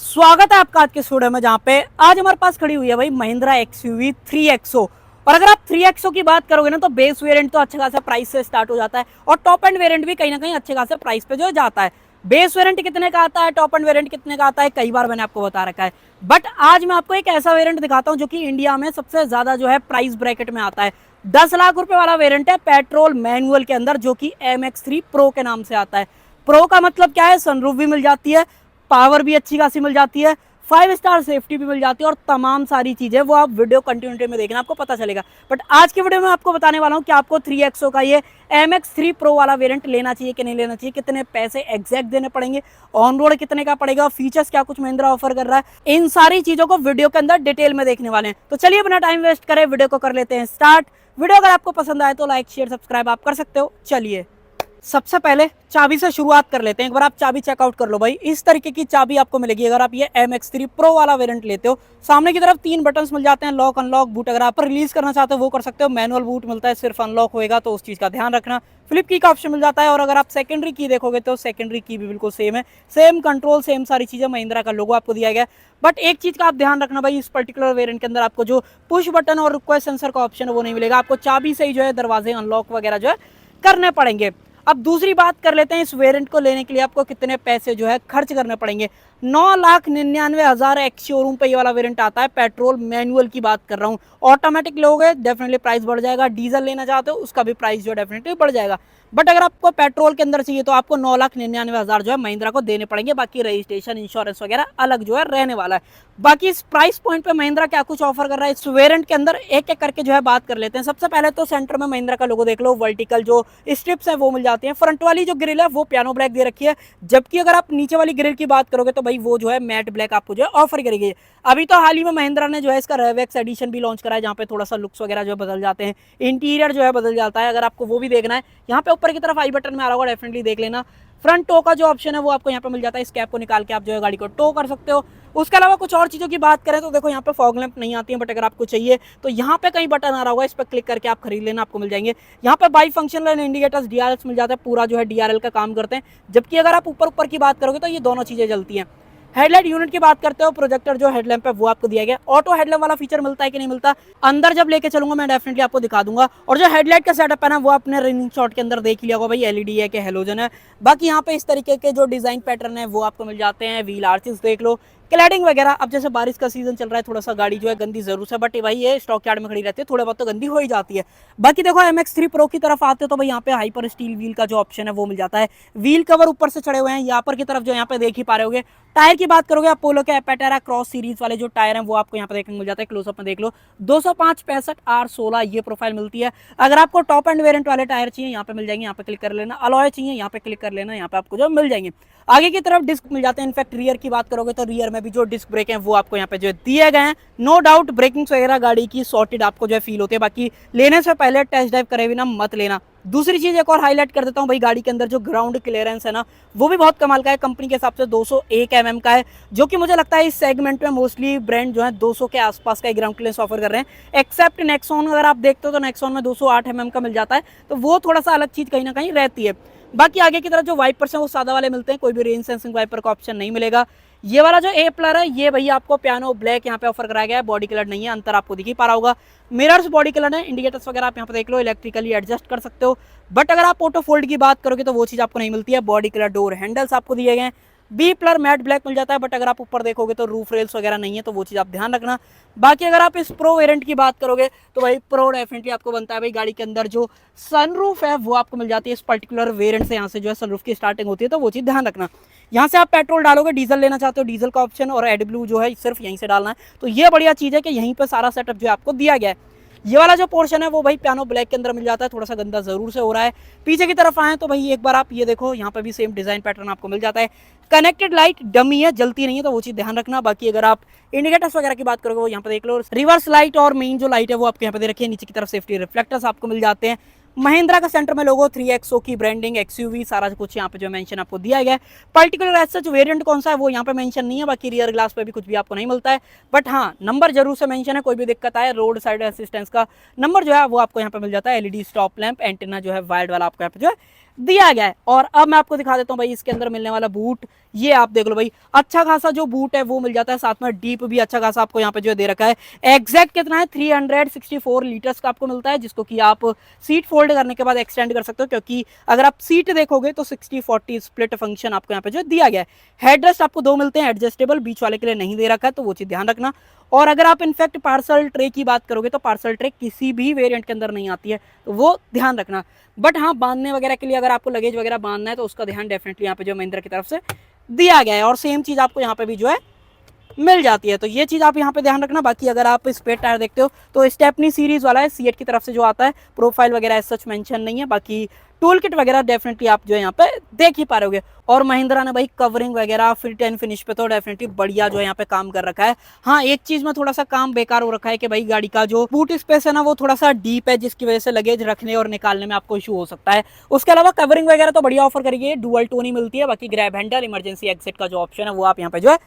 स्वागत है आपका आज के स्टूडियो में, जहां पे आज हमारे पास खड़ी हुई है भाई महिंद्रा XUV 3XO। और अगर आप 3XO की बात करोगे ना तो बेस वेरिएंट तो अच्छे खासा प्राइस से स्टार्ट हो जाता है और टॉप एंड वेरिएंट भी कहीं ना कहीं अच्छे खासे प्राइस पे जो जाता है। बेस वेरिएंट कितने का आता है, टॉप एंड वेरिएंट कितने का आता है, कई बार मैंने आपको बता रखा है। बट आज मैं आपको एक ऐसा वेरिएंट दिखाता हूँ जो कि इंडिया में सबसे ज्यादा जो है प्राइस ब्रैकेट में आता है। 10 लाख रुपए वाला वेरिएंट है पेट्रोल मैनुअल के अंदर, जो कि MX3 प्रो के नाम से आता है। प्रो का मतलब क्या है, सनरूफ भी मिल जाती है, पावर भी अच्छी खासी मिल जाती है, 5 स्टार सेफ्टी भी मिल जाती है और तमाम सारी चीजें वो आप वीडियो कंटिन्यूटी में देखना, आपको पता चलेगा। बट आज की वीडियो में आपको बताने वाला हूं कि आपको 3XO का ये MX3 प्रो वाला वेरिएंट लेना चाहिए कि नहीं लेना चाहिए, कितने पैसे एग्जैक्ट देने पड़ेंगे, ऑन रोड कितने का पड़ेगा, फीचर्स क्या कुछ महिंद्रा ऑफर कर रहा है, इन सारी चीजों को वीडियो के अंदर डिटेल में देखने वाले हैं। तो चलिए बिना टाइम वेस्ट करें वीडियो को कर लेते हैं स्टार्ट। वीडियो अगर आपको पसंद आए तो लाइक शेयर सब्सक्राइब आप कर सकते हो। चलिए सबसे पहले चाबी से शुरुआत कर लेते हैं। एक बार आप चाबी चेकआउट कर लो भाई, इस तरीके की चाबी आपको मिलेगी अगर आप ये MX3 प्रो वाला वेरिएंट लेते हो। सामने की तरफ 3 बटन्स मिल जाते हैं, लॉक अनलॉक बूट। अगर आप रिलीज करना चाहते हो वो कर सकते हो, मैनुअल बूट मिलता है, सिर्फ अनलॉक होएगा तो उस चीज का ध्यान रखना। फ्लिप की का ऑप्शन मिल जाता है और अगर आप सेकेंडरी की देखोगे तो सेकेंडरी की भी बिल्कुल सेम है, सेम कंट्रोल सेम सारी चीजें, महिंद्रा का लोगो आपको दिया गया। बट एक चीज का आप ध्यान रखना भाई, इस पर्टिकुलर वेरिएंट के अंदर आपको जो पुश बटन और रिक्वेस्ट सेंसर का ऑप्शन है वो नहीं मिलेगा, आपको चाबी से ही जो है दरवाजे अनलॉक वगैरह जो है करने पड़ेंगे। अब दूसरी बात कर लेते हैं, इस वेरिएंट को लेने के लिए आपको कितने पैसे जो है खर्च करने पड़ेंगे। 9,99,000 एक्स शोरूम पे ये वाला वेरिएंट आता है। पेट्रोल मैनुअल की बात कर रहा हूँ, ऑटोमेटिक लोगे डेफिनेटली प्राइस बढ़ जाएगा, डीजल लेना चाहते हो उसका भी प्राइस जो डेफिनेटली बढ़ जाएगा। बट अगर आपको पेट्रोल के अंदर चाहिए तो आपको 9,99,000 जो है महिंद्रा को देने पड़ेंगे। बाकी रजिस्ट्रेशन इंश्योरेंस वगैरह अलग जो है रहने वाला है। बाकी इस प्राइस पॉइंट पे महिंद्रा क्या कुछ ऑफर कर रहा है इस वेरिएंट के अंदर, एक एक करके जो है बात कर लेते हैं। सबसे पहले तो सेंटर में महिंद्रा का लोगो देख लो, वर्टिकल जो स्ट्रिप्स है वो मिल जाती है। फ्रंट वाली जो ग्रिल है वो पियानो ब्लैक दे रखी है, जबकि अगर आप नीचे वाली ग्रिल की बात करोगे तो भाई वो जो है मैट ब्लैक आपको जो है ऑफर करेगी। अभी तो हाल ही में महिंद्रा ने जो है इसका रेवेक्स एडिशन भी लॉन्च करा है, जहाँ पे थोड़ा सा लुक्स वगैरह जो है बदल जाते हैं, इंटीरियर जो है बदल जाता है। अगर आपको वो भी देखना है, यहाँ पे ऊपर की तरफ आई बटन में आ रहा होगा, डेफिनेटली देख लेना। फ्रंट टो का जो ऑप्शन है वो आपको यहाँ पे मिल जाता है, इस कैप को निकाल के आप जो है गाड़ी को टो कर सकते हो। उसके अलावा कुछ और चीज़ों की बात करें तो देखो यहाँ पे फॉग लैंप नहीं आती है, बट अगर आपको चाहिए तो यहाँ पे कहीं बटन आ रहा होगा, इस पर क्लिक करके आप खरीद लेना, आपको मिल जाएंगे। यहाँ पे बाई फंक्शनल इंडिकेटर्स DRLs मिल जाता है, पूरा जो है DRL का काम करते हैं। जबकि अगर आप ऊपर ऊपर की बात करोगे तो ये दोनों चीज़ें जलती हैं। हेडलाइट यूनिट की बात करते हो, प्रोजेक्टर जो हेडलैम्प है वो आपको दिया गया। ऑटो हेडलैम्प वाला फीचर मिलता है कि नहीं मिलता, अंदर जब लेके चलूंगा मैं डेफिनेटली आपको दिखा दूंगा। और जो हेडलाइट का सेटअप है ना वो आपने रनिंग शॉट के अंदर देख लिया होगा भाई, LED है कि हेलोजन है। बाकी यहाँ पे इस तरीके के जो डिजाइन पैटर्न है वो आपको मिल जाते हैं। व्हील आर्चेस देख लो, क्लैडिंग वगैरह। अब जैसे बारिश का सीजन चल रहा है, थोड़ा सा गाड़ी जो है गंदी जरूर है, बट भाई ये स्टॉक यार्ड में खड़ी रहती है, थोड़ा बहुत तो गंदी हो ही जाती है। बाकी देखो MX3 प्रो की तरफ आते हो तो भाई यहाँ पे हाइपर स्टील व्हील का जो ऑप्शन है वो मिल जाता है। व्हील कवर ऊपर से चढ़े हुए हैं, यहाँ पर की तरफ जो यहाँ पे देख ही पा रहे होगे। टायर की बात करोगे, अपोलो के एपेटेरा क्रॉस सीरीज वाले जो टायर हैं वो आपको यहाँ पे देखने मिल जाता है। क्लोजअप में देख लो, 205 65 R16 ये प्रोफाइल मिलती है। अगर आपको टॉप एंड वेरिएंट वाले टायर चाहिए यहाँ पे मिल जाएंगे, यहाँ पे क्लिक कर लेना। अलॉय चाहिए यहाँ पे क्लिक कर लेना, यहाँ पे आपको जो मिल जाएंगे। आगे की तरफ डिस्क मिल जाते हैं। इनफैक्ट रियर की बात करोगे तो रियर में भी जो डिस्क ब्रेक हैं वो आपको यहाँ पे जो दिए गए हैं। नो डाउट ब्रेकिंग वगैरह गाड़ी की सॉर्टेड आपको जो है फील होती है। बाकी लेने से पहले टेस्ट ड्राइव करे बिना मत लेना। दूसरी चीज एक और हाईलाइट कर देता हूँ भाई, गाड़ी के अंदर जो ग्राउंड क्लियरेंस है ना वो भी बहुत कमाल का है। कंपनी के हिसाब से 201 mm का है, जो कि मुझे लगता है इस सेगमेंट में मोस्टली ब्रांड जो है 200 के आसपास का ग्राउंड क्लियरेंस ऑफर कर रहे हैं। एक्सेप्ट नेक्सॉन, अगर आप देखते हो तो नेक्सॉन में 208 mm का मिल जाता है, तो वो थोड़ा सा अलग चीज कहीं ना कहीं रहती है। बाकी आगे की तरफ जो वाइपर्स हैं वो सादा वाले मिलते हैं, कोई भी रेन सेंसिंग वाइपर का ऑप्शन नहीं मिलेगा। ये वाला जो ए प्लर है ये भैया आपको पियानो ब्लैक यहाँ पे ऑफर कराया गया है, बॉडी कलर नहीं है, अंतर आपको दिख ही पा रहा होगा। मिरर्स बॉडी कलर है, इंडिकेटर्स वगैरह आप यहाँ पे देख लो, इलेक्ट्रिकली एडजस्ट कर सकते हो। बट अगर आप ऑटो फोल्ड की बात करोगे तो वो चीज़ आपको नहीं मिलती है। बॉडी कलर डोर हैंडल्स आपको दिए गए हैं, बी प्लर मैट ब्लैक मिल जाता है। बट अगर आप ऊपर देखोगे तो रूफ रेल्स वगैरह नहीं है, तो वो चीज़ आप ध्यान रखना। बाकी अगर आप इस प्रो वेरिएंट की बात करोगे तो भाई प्रो डेफिनेटली आपको बनता है भाई, गाड़ी के अंदर जो सनरूफ है वो आपको मिल जाती है इस पर्टिकुलर वेरिएंट से। यहाँ से जो है सनरूफ की स्टार्टिंग होती है, तो वो चीज़ ध्यान रखना। यहाँ से आप पेट्रोल डालोगे, डीजल लेना चाहते हो डीजल का ऑप्शन, और एडब्ल्यू जो है सिर्फ यहीं से डालना है। तो ये बढ़िया चीज़ है कि यहीं पर सारा सेटअप जो है आपको दिया गया है। ये वाला जो पोर्शन है वो भाई पियानो ब्लैक के अंदर मिल जाता है, थोड़ा सा गंदा जरूर से हो रहा है। पीछे की तरफ आए तो भाई एक बार आप ये देखो, यहाँ पे भी सेम डिजाइन पैटर्न आपको मिल जाता है। कनेक्टेड लाइट डमी है, जलती नहीं है, तो वो चीज ध्यान रखना। बाकी अगर आप इंडिकेटर्स वगैरह की बात करोगे वो यहाँ पे देख लो, रिवर्स लाइट और मेन जो लाइट है वो आपको यहाँ पे दे रखी है। नीचे की तरफ सेफ्टी रिफ्लेक्टर्स आपको मिल जाते हैं। महिंद्रा का सेंटर में लोगो, 3XO की ब्रांडिंग, XUV सारा कुछ यहाँ पे जो मेंशन आपको दिया गया है। पर्टिकुलर ऐसा जो वेरिएंट कौन सा है वो यहाँ पे मेंशन नहीं है। बाकी रियर ग्लास पे भी कुछ भी आपको नहीं मिलता है, बट हाँ नंबर जरूर से मेंशन है। कोई भी दिक्कत आए, रोड साइड असिस्टेंस का नंबर जो है वो आपको यहाँ पे मिल जाता है। LED स्टॉप लैंप, एंटीना जो है वायर्ड वाला आपको यहाँ पे जो है दिया गया है। और अब मैं आपको दिखा देता हूँ भाई इसके अंदर मिलने वाला बूट। ये आप देख लो भाई, अच्छा खासा जो बूट है वो मिल जाता है, साथ में डीप भी अच्छा खासा आपको यहाँ पे जो है दे रखा है। एग्जैक्ट कितना है, 364 लीटर्स का आपको मिलता है, जिसको कि आप सीट फोल्ड करने के बाद एक्सटेंड कर सकते हो, क्योंकि अगर आप सीट देखोगे तो 60-40 स्प्लिट फंक्शन आपको यहाँ पे जो दिया गया है। हेडरेस्ट आपको 2 मिलते हैं एडजस्टेबल, बीच वाले के लिए नहीं दे रखा है, तो वो चीज ध्यान रखना। और अगर आप इनफैक्ट पार्सल ट्रे की बात करोगे तो पार्सल ट्रे किसी भी वेरिएंट के अंदर नहीं आती है, तो वो ध्यान रखना। बट हाँ, बांधने वगैरह के लिए अगर आपको लगेज वगैरह बांधना है तो उसका ध्यान डेफिनेटली यहाँ पे जो महिंद्रा की तरफ से दिया गया है। और सेम चीज आपको यहाँ पे भी जो है मिल जाती है, तो ये चीज आप यहाँ पे ध्यान रखना। बाकी अगर आप स्पेयर टायर देखते हो तो स्टेपनी सीरीज वाला है, सीएट की तरफ से जो आता है। प्रोफाइल वगैरह सच मेंशन नहीं है, बाकी टूल किट वगैरह डेफिनेटली आप जो है यहाँ पे देख ही पा रहे होगे। और महिंद्रा ने भाई कवरिंग वगैरह फिट एंड फिनिश पे तो डेफिनेटली बढ़िया जो है यहाँ पे काम कर रखा है। हाँ, एक चीज में थोड़ा सा काम बेकार हो रखा है कि भाई गाड़ी का जो बूट स्पेस है ना वो थोड़ा सा डीप है, जिसकी वजह से लगेज रखने और निकालने में आपको इशू हो सकता है। उसके अलावा कवरिंग वगैरह तो बढ़िया ऑफर करेगी, डुअल टोन ही मिलती है। बाकी ग्रैब हैंडल, इमरजेंसी एग्जिट का जो ऑप्शन है वो आप यहाँ पे जो है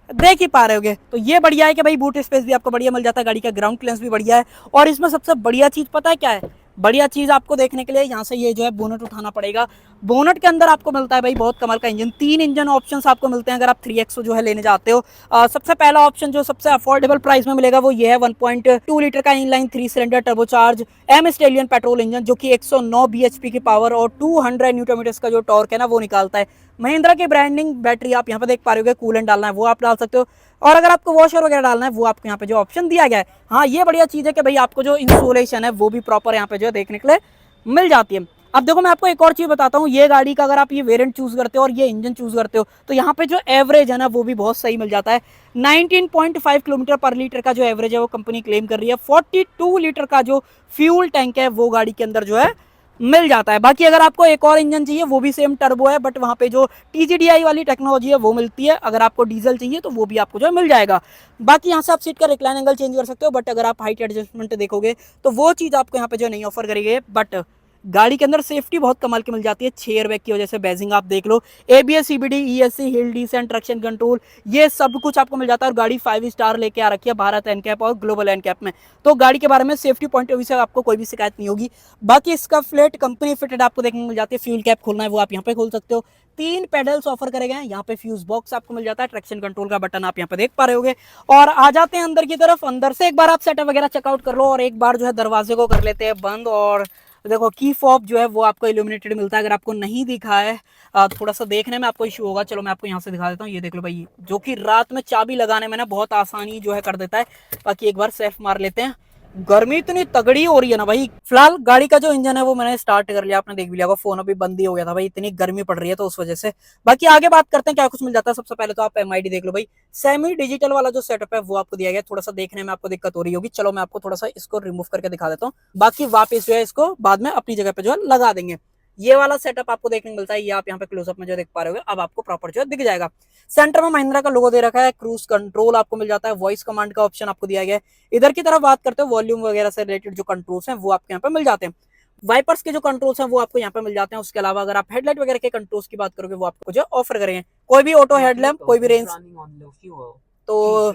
देख ही पा रहे होगे। तो ये बढ़िया है कि भाई बूट स्पेस भी आपको बढ़िया मिल जाता है, गाड़ी का ग्राउंड क्लियरेंस भी बढ़िया है। और इसमें सबसे बढ़िया चीज पता है क्या है, बढ़िया चीज आपको देखने के लिए यहाँ से ये जो है बोनट उठाना पड़ेगा। बोनट के अंदर आपको मिलता है भाई बहुत कमाल का इंजन, 3 इंजन ऑप्शंस आपको मिलते हैं अगर आप 3XO जो है लेने जाते हो। सबसे पहला ऑप्शन जो सबसे अफोर्डेबल प्राइस में मिलेगा वो ये है 1.2 लीटर का inline 3 cylinder turbocharged M Stallion petrol engine, जो कि 109 bhp की पावर और 200 न्यूटन मीटर्स का जो टॉर्क है ना वो निकालता है। महिंद्रा की ब्रांडिंग बैटरी आप यहाँ पे देख पा रहे हो, कूलेंट डालना है वो आप डाल सकते हो, और अगर आपको वॉशर वगैरह डालना है वो आपको यहाँ पे जो ऑप्शन दिया गया है। हाँ, ये बढ़िया चीज है कि भाई आपको जो इंस्टॉलेशन है वो भी प्रॉपर यहाँ पे जो है देखने के लिए मिल जाती है। अब देखो मैं आपको एक और चीज बताता हूँ, ये गाड़ी का अगर आप ये वेरिएंट चूज करते हो और ये इंजन चूज करते हो तो यहाँ पे जो एवरेज है ना वो भी बहुत सही मिल जाता है। 19.5 किलोमीटर पर लीटर का जो एवरेज है वो कंपनी क्लेम कर रही है। 42 लीटर का जो फ्यूल टैंक है वो गाड़ी के अंदर जो है मिल जाता है। बाकी अगर आपको एक और इंजन चाहिए वो भी सेम टर्बो है, बट वहां पे जो TGDI वाली टेक्नोलॉजी है वो मिलती है। अगर आपको डीजल चाहिए तो वो भी आपको जो है मिल जाएगा। बाकी यहाँ से आप सीट का रिक्लाइन एंगल चेंज कर सकते हो, बट अगर आप हाइट एडजस्टमेंट देखोगे तो वो चीज आपको यहाँ पे जो नहीं ऑफर करेगी। बट गाड़ी के अंदर सेफ्टी बहुत कमाल की मिल जाती है, 6 एयरबैग की वजह से बैजिंग आप देख लो, ABS CBD ESC hill descent traction control, ये सब कुछ आपको मिल जाता है। और गाड़ी 5 स्टार लेके आ रखी है भारत एनकैप और ग्लोबल एनकैप में, तो गाड़ी के बारे में सेफ्टी पॉइंट ऑफ व्यू से आपको कोई भी शिकायत नहीं होगी। बाकी इसका फ्लैट कंपनी फिटेड आपको देखने को मिल जाती है। फ्यूल कैप खोलना है वो आप यहाँ पे खोल सकते हो। 3 पेडल्स ऑफर करे गए हैं, यहाँ पे फ्यूज बॉक्स आपको मिल जाता है, ट्रैक्शन कंट्रोल का बटन आप यहाँ पे देख पा रहे होगे। और आ जाते हैं अंदर की तरफ, अंदर से एक बार आप सेटअप वगैरह चेकआउट कर लो और एक बार जो है दरवाजे को कर लेते हैं बंद। और देखो की फॉब जो है वो आपको इल्यूमिनेटेड मिलता है, अगर आपको नहीं दिखा है थोड़ा सा देखने में आपको इशू होगा। चलो मैं आपको यहाँ से दिखा देता हूँ, ये देख लो भाई, जो कि रात में चाबी लगाने में ना बहुत आसानी जो है कर देता है। बाकी एक बार सेफ मार लेते हैं, गर्मी इतनी तगड़ी हो रही है ना भाई। फिलहाल गाड़ी का जो इंजन है वो मैंने स्टार्ट कर लिया, आपने देख भी लिया होगा, फोन अभी बंद ही हो गया था भाई, इतनी गर्मी पड़ रही है तो उस वजह से। बाकी आगे बात करते हैं क्या कुछ मिल जाता है। सबसे पहले तो आप MID देख लो भाई, सेमी डिजिटल वाला जो सेटअप है वो आपको दिया गया। थोड़ा सा देखने में आपको दिक्कत हो रही होगी, चलो मैं आपको थोड़ा सा इसको रिमूव करके दिखा देता हूँ, बाकी वापस जो है इसको बाद में अपनी जगह पे जो है लगा देंगे। ये वाला सेटअप आपको देखने को मिलता है, ये आप यहाँ पे क्लोजअप में जो देख पा रहे हो, अब आपको प्रॉपर जो है दिख जाएगा। सेंटर में महिंद्रा का लोगो दे रखा है, क्रूज कंट्रोल आपको मिल जाता है, वॉइस कमांड का ऑप्शन आपको दिया गया है। इधर की तरफ बात करते हो वॉल्यूम वगैरह से रिलेटेड जो कंट्रोल्स हैं वो आपको यहाँ पे मिल जाते हैं। वाइपर्स के जो कंट्रोल्स हैं वो आपको यहाँ पे मिल जाते हैं। उसके अलावा अगर आप हेडलाइट वगैरह के कंट्रोल्स की बात करोगे वो आपको जो ऑफर करेंगे, कोई भी ऑटो हेडलैम्प, कोई भी रेंज, तो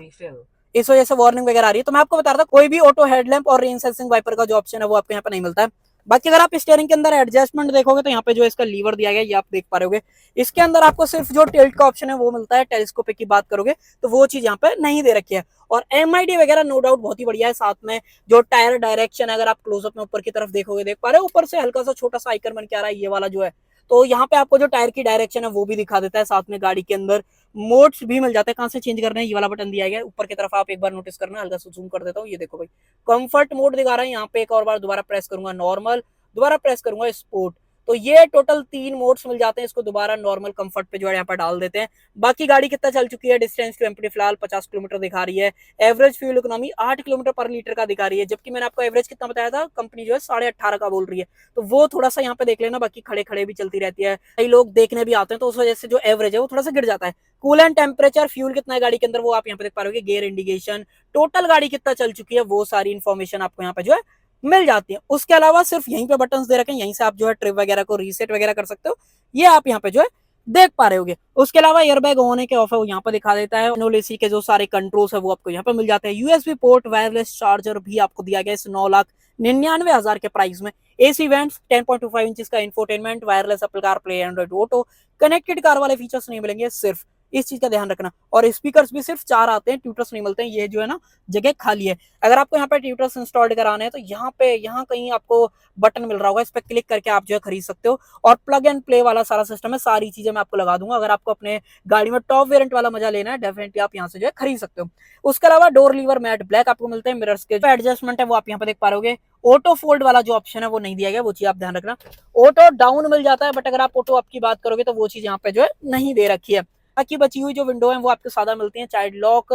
इस वजह से वार्निंग वगैरह आ रही है। तो मैं आपको बता रहा था कोई भी ऑटो हेडलैम्प और रेन सेंसिंग वाइपर का जो ऑप्शन है वो आपको यहाँ पे नहीं मिलता है। बाकी अगर आप स्टीयरिंग के अंदर एडजस्टमेंट देखोगे तो यहाँ पे जो इसका लीवर दिया गया है ये आप देख पा रहे होगे। इसके अंदर आपको सिर्फ जो टिल्ट का ऑप्शन है वो मिलता है, टेलीस्कोपिक की बात करोगे तो वो चीज यहाँ पे नहीं दे रखी है। और MID वगैरह नो डाउट बहुत ही बढ़िया है। साथ में जो टायर डायरेक्शन अगर आप क्लोजअप में ऊपर की तरफ देखोगे देख पा रहे हो, ऊपर से हल्का सा छोटा सा आइकन बन के आ रहा है ये वाला जो है, तो यहाँ पे आपको जो टायर की डायरेक्शन है वो भी दिखा देता है। साथ में गाड़ी के अंदर मोड्स भी मिल जाते हैं, कहाँ से चेंज करना है ये वाला बटन दिया गया है ऊपर की तरफ, आप एक बार नोटिस करना, हल्का सा जूम कर देता हूँ, ये देखो भाई कंफर्ट मोड दिखा रहा है। यहाँ पे एक और बार दोबारा प्रेस करूंगा नॉर्मल, दोबारा प्रेस करूंगा स्पोर्ट, तो ये टोटल 3 मोड्स मिल जाते हैं। इसको दोबारा नॉर्मल कंफर्ट पे जो है यहाँ पर डाल देते हैं। बाकी गाड़ी कितना चल चुकी है, डिस्टेंस टू एम्प्टी फिलहाल 50 किलोमीटर दिखा रही है। एवरेज फ्यूल इकोनॉमी 8 किलोमीटर पर लीटर का दिखा रही है, जबकि मैंने आपको एवरेज कितना बताया था, कंपनी जो है 18.5 का बोल रही है, तो वो थोड़ा सा यहाँ पे देख लेना। बाकी खड़े खड़े भी चलती रहती है, कई लोग देखने भी आते हैं, तो उस वजह से जो एवरेज है वो थोड़ा सा गिर जाता है। कूलेंट टेम्परेचर फ्यूल कितना है गाड़ी के अंदर वो आप यहाँ पे देख पा रहे हो, गियर इंडिकेशन, टोटल गाड़ी कितना चल चुकी है वो सारी इन्फॉर्मेशन आपको यहाँ पे जो है मिल जाती है। उसके अलावा सिर्फ यहीं पे बटन्स दे रखे हैं, यहीं से आप जो है ट्रिप वगैरह को रीसेट वगैरह कर सकते हो, ये आप यहाँ पे जो है देख पा रहे होगे। उसके अलावा एयरबैग होने के ऑफ है वो यहाँ पर दिखा देता है। मैनुअल एसी के जो सारे कंट्रोल्स है वो आपको यहाँ पे मिल जाते हैं। यूएसबी पोर्ट वायरलेस चार्जर भी आपको दिया गया इस 9,99,000 के प्राइस में। एसी वेंट्स 10.25 इंच का infotainment, wireless Apple car play, Android auto, connected car वाले फीचर्स नहीं मिलेंगे, सिर्फ इस चीज का ध्यान रखना। और स्पीकर्स भी सिर्फ 4 आते हैं, ट्यूटर्स नहीं मिलते हैं, ये जो है ना जगह खाली है। अगर आपको यहाँ पे ट्यूटर्स इंस्टॉल कराने हैं तो यहाँ कहीं आपको बटन मिल रहा होगा, इस पर क्लिक करके आप जो है खरीद सकते हो। और प्लग एंड प्ले वाला सारा सिस्टम है, सारी चीजें मैं आपको लगा दूंगा। अगर आपको अपने गाड़ी में टॉप वेरिएंट वाला मजा लेना है, डेफिनेटली आप यहाँ से जो है खरीद सकते हो। उसके अलावा डोर लीवर मैट ब्लैक आपको मिलते हैं। मिरर्स के जो एडजस्टमेंट है वो आप यहाँ पे देख पा रहे हो। ऑटो फोल्ड वाला जो ऑप्शन है वो नहीं दिया गया, वो चीज आप ध्यान रखना। ऑटो डाउन मिल जाता है, बट अगर आप ऑटो अप की बात करोगे तो वो चीज यहाँ पे जो है नहीं दे रखी है। बाकी बची हुई जो विंडो है वो आपको सादा मिलती है। चाइल्ड लॉक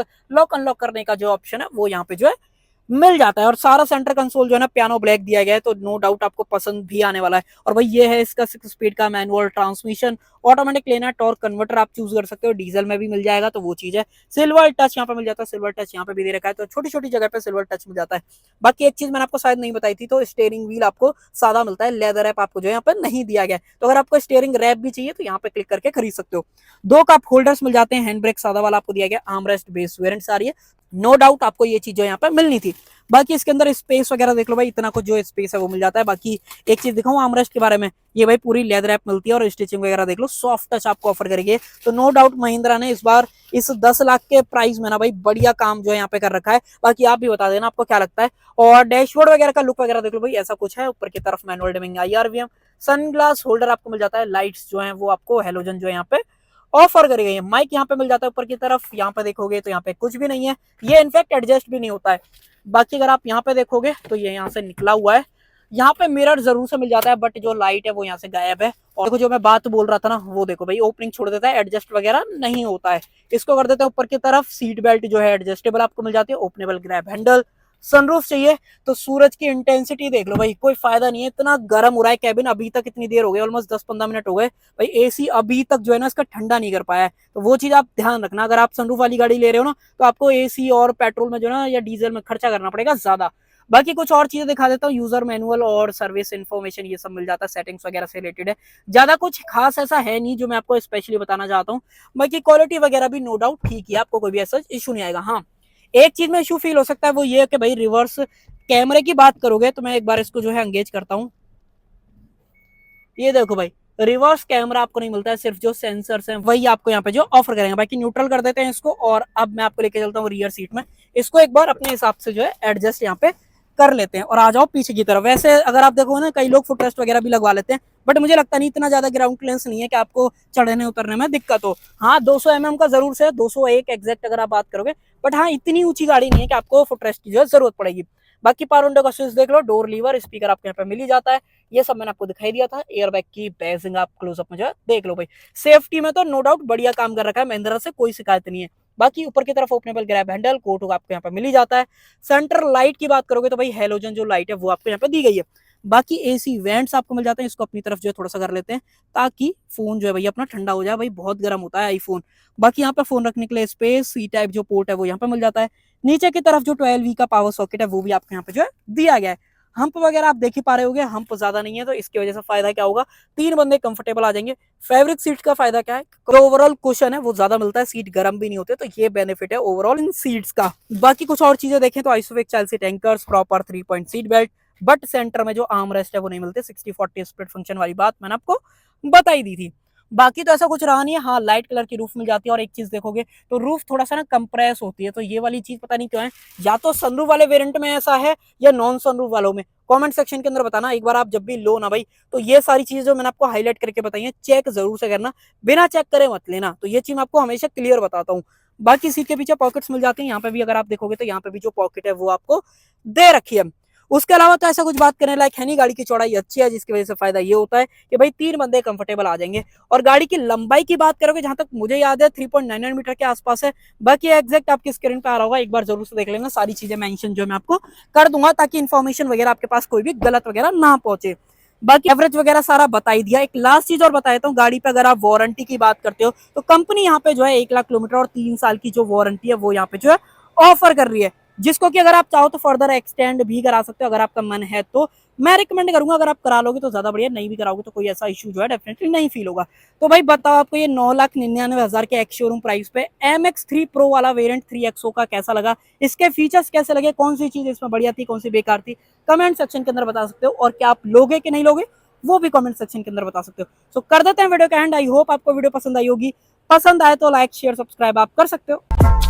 अनलॉक करने का जो ऑप्शन है वो यहाँ पे जो है मिल जाता है। और सारा सेंटर कंसोल जो है ना पियानो ब्लैक दिया गया है, तो नो डाउट आपको पसंद भी आने वाला है। और भाई ये है इसका 6 स्पीड का मैनुअल ट्रांसमिशन। ऑटोमेटिक लेना, टॉर्क कन्वर्टर आप चूज कर सकते हो, डीजल में भी मिल जाएगा, तो वो चीज है। सिल्वर टच यहाँ पे मिल जाता है, सिल्वर टच यहाँ पे भी दे रखा है, तो छोटी छोटी जगह पे सिल्वर टच मिल जाता है। बाकी एक चीज मैंने आपको शायद नहीं बताई थी, तो स्टेयरिंग व्हील आपको सादा मिलता है, लेदर रैप आपको जो यहाँ पे नहीं दिया गया। तो अगर आपको स्टेयरिंग रैप भी चाहिए तो यहाँ पे क्लिक करके खरीद सकते हो। 2 कप होल्डर्स मिल जाते हैं, हैंड ब्रेक सादा वाला आपको दिया गया, आर्मरेस्ट बेस वेरिएंट सारी है। नो डाउट आपको ये चीज जो यहाँ पे मिलनी थी। बाकी इसके अंदर स्पेस वगैरह देख लो भाई, इतना कुछ जो स्पेस है वो मिल जाता है। बाकी एक चीज दिखाऊं आर्मरेस्ट के बारे में, ये भाई पूरी लेदर रैप मिलती है और स्टिचिंग वगैरह देख लो, सॉफ्ट टच आपको ऑफर करेंगे। तो नो डाउट महिंद्रा ने इस बार इस 10 लाख के प्राइस में ना भाई बढ़िया काम जो है यहाँ पे कर रखा है। बाकी आप भी बता देना आपको क्या लगता है। और डैशबोर्ड वगैरह का लुक वगैरह देख लो भाई, ऐसा कुछ है। ऊपर की तरफ manual dimming IRVM, sunglass holder आपको मिल जाता है। लाइट्स जो है वो आपको हेलोजन जो है यहाँ पे ऑफर करी गई है। माइक यहाँ पे मिल जाता है ऊपर की तरफ। यहाँ पे देखोगे तो यहाँ पे कुछ भी नहीं है, ये इनफैक्ट एडजस्ट भी नहीं होता है। बाकी अगर आप यहाँ पे देखोगे तो ये यहाँ से निकला हुआ है। यहाँ पे मिरर जरूर से मिल जाता है, बट जो लाइट है वो यहाँ से गायब है। और देखो जो मैं बात बोल रहा था ना, वो देखो भाई ओपनिंग छोड़ देता है, एडजस्ट वगैरह नहीं होता है। इसको कर देते हैं ऊपर की तरफ। सीट बेल्ट जो है एडजस्टेबल आपको मिल जाती है, ओपनेबल ग्रैब हैंडल। सनरूफ चाहिए तो सूरज की इंटेंसिटी देख लो भाई, कोई फायदा नहीं है, इतना गर्म हो रहा है कैबिन। अभी तक इतनी देर हो गई, ऑलमोस्ट 10-15 मिनट हो गए भाई, एसी अभी तक जो है ना इसका ठंडा नहीं कर पाया है। तो वो चीज आप ध्यान रखना, अगर आप सनरूफ वाली गाड़ी ले रहे हो ना तो आपको एसी और पेट्रोल में जो है ना या डीजल में खर्चा करना पड़ेगा ज्यादा। बाकी कुछ और चीजें दिखा देता हूँ, यूजर मैनुअल और सर्विस इन्फॉर्मेशन ये सब मिल जाता है, सेटिंग्स वगैरह से रिलेटेड है। ज्यादा कुछ खास ऐसा है नहीं जो मैं आपको स्पेशली बताना चाहता हूँ। बाकी क्वालिटी वगैरह भी नो डाउट ठीक है, आपको कोई भी ऐसा इशू नहीं आएगा। हाँ, एक चीज में इशू फील हो सकता है, वो ये है कि भाई रिवर्स कैमरे की बात करोगे तो मैं एक बार इसको जो है एंगेज करता हूँ। ये देखो भाई, रिवर्स कैमरा आपको नहीं मिलता है, सिर्फ जो सेंसर्स हैं वही आपको यहाँ पे जो ऑफर करेंगे। बाकी न्यूट्रल कर देते हैं इसको, और अब मैं आपको लेके चलता हूँ रियर सीट में। इसको एक बार अपने हिसाब से जो है एडजस्ट यहाँ पे कर लेते हैं और आ जाओ पीछे की तरफ। वैसे अगर आप देखो ना, कई लोग फुटरेस्ट वगैरह भी लगवा लेते हैं, बट मुझे लगता नहीं इतना ज्यादा ग्राउंड क्लियरेंस नहीं है कि आपको चढ़ने उतरने में दिक्कत हो। हाँ 200 mm का जरूर से, 201 एग्जैक्ट अगर आप बात करोगे, बट हाँ इतनी ऊंची गाड़ी नहीं है कि आपको फुटरेस्ट की जो है जरूरत पड़ेगी। बाकी पावर विंडो का स्विच देख लो, डोर लीवर, स्पीकर आपको यहाँ पे मिल ही जाता है। ये सब मैंने आपको दिखाई दिया था। एयरबैग की बेसिंग आप क्लोजअप में जो है देख लो भाई। सेफ्टी में तो नो डाउट बढ़िया काम कर रखा है महिंद्रा से, कोई शिकायत नहीं है। बाकी ऊपर की तरफ ओपनेबल ग्रैब हैंडल, कोट आपको यहाँ पे मिल ही जाता है। सेंटर लाइट की बात करोगे तो भाई हेलोजन जो लाइट है वो आपको यहाँ पे दी गई है। बाकी एसी वेंट्स आपको मिल जाते हैं, इसको अपनी तरफ जो है थोड़ा सा कर लेते हैं ताकि फोन जो है भाई अपना ठंडा हो जाए, भाई बहुत गर्म होता है आईफोन। बाकी यहाँ पे फोन रखने के लिए स्पेस, सी टाइप जो पोर्ट है वो यहाँ पे मिल जाता है। नीचे की तरफ जो 12V का पावर सॉकेट है वो भी आपको यहाँ पे जो है दिया गया है। हम्प वगैरह आप देख ही पा रहे होगे, हम्प ज्यादा नहीं है, तो इसकी वजह से फायदा क्या होगा, 3 बंदे कंफर्टेबल आ जाएंगे। फैब्रिक सीट का फायदा क्या है, ओवरऑल कुशन है वो ज्यादा मिलता है, सीट गर्म भी नहीं होते, तो ये बेनिफिट है ओवरऑल इन सीट्स का। बाकी कुछ और चीजें देखें तो आइसोफिक child seat anchors, proper 3 point seat belt, but centre में जो आर्म रेस्ट है वो नहीं मिलते। 60-40 स्प्लिट फंक्शन वाली बात मैंने आपको बताई दी थी। बाकी तो ऐसा कुछ रहा नहीं है। हाँ लाइट कलर की रूफ मिल जाती है, और एक चीज देखोगे तो रूफ थोड़ा सा ना कंप्रेस होती है, तो ये वाली चीज पता नहीं क्यों है, या तो सनरूफ वाले वेरिएंट में ऐसा है या नॉन सनरूफ वालों में। कमेंट सेक्शन के अंदर बताना एक बार, आप जब भी लो ना भाई, तो ये सारी चीजें जो मैंने आपको हाईलाइट करके बताई है चेक जरूर से करना, बिना चेक करे मत लेना। तो ये चीज मैं आपको हमेशा क्लियर बताता हूँ। बाकी सीट के पीछे पॉकेट्स मिल जाते हैं, यहाँ पे भी अगर आप देखोगे तो यहाँ पे भी जो पॉकेट है वो आपको दे रखी है। उसके अलावा तो ऐसा कुछ बात करने लायक है नहीं, गाड़ी की चौड़ाई अच्छी है, जिसकी वजह से फायदा ये होता है कि भाई 3 बंदे कंफर्टेबल आ जाएंगे। और गाड़ी की लंबाई की बात करोगे, जहां तक मुझे याद है 3.99 मीटर के आसपास है। बाकी एग्जैक्ट आपकी स्क्रीन पे आ रहा होगा, एक बार जरूर से देख लेना, सारी चीजें मेंशन जो मैं आपको कर दूंगा, ताकि इन्फॉर्मेशन वगैरह आपके पास कोई भी गलत वगैरह ना पहुंचे। बाकी एवरेज वगैरह सारा बता ही दिया। एक लास्ट चीज और बता देता हूँ, गाड़ी पे अगर आप वारंटी की बात करते हो तो कंपनी यहाँ पे जो है 1 लाख किलोमीटर और 3 साल की जो वारंटी है वो यहाँ पे जो है ऑफर कर रही है। जिसको कि अगर आप चाहो तो फर्दर एक्सटेंड भी करा सकते हो अगर आपका मन है तो। मैं रिकमेंड करूंगा अगर आप करा लोगे तो ज्यादा बढ़िया, नहीं भी कराओगे तो कोई ऐसा इशू जो है डेफिनेटली नहीं फील होगा। तो भाई बताओ आपको ये 9,99,000 के एक्स शोरूम प्राइस पे MX3 Pro वाला वेरिएंट 3XO का कैसा लगा, इसके फीचर्स कैसे लगे, कौन सी चीज इसमें बढ़िया थी, कौन सी बेकार थी, कमेंट सेक्शन के अंदर बता सकते हो। और क्या आप लोगे कि नहीं लोगे वो भी कमेंट सेक्शन के अंदर बता सकते हो। सो कर देते हैं वीडियो का एंड। आई होप आपको वीडियो पसंद आई होगी, पसंद आए तो लाइक शेयर सब्सक्राइब आप कर सकते हो।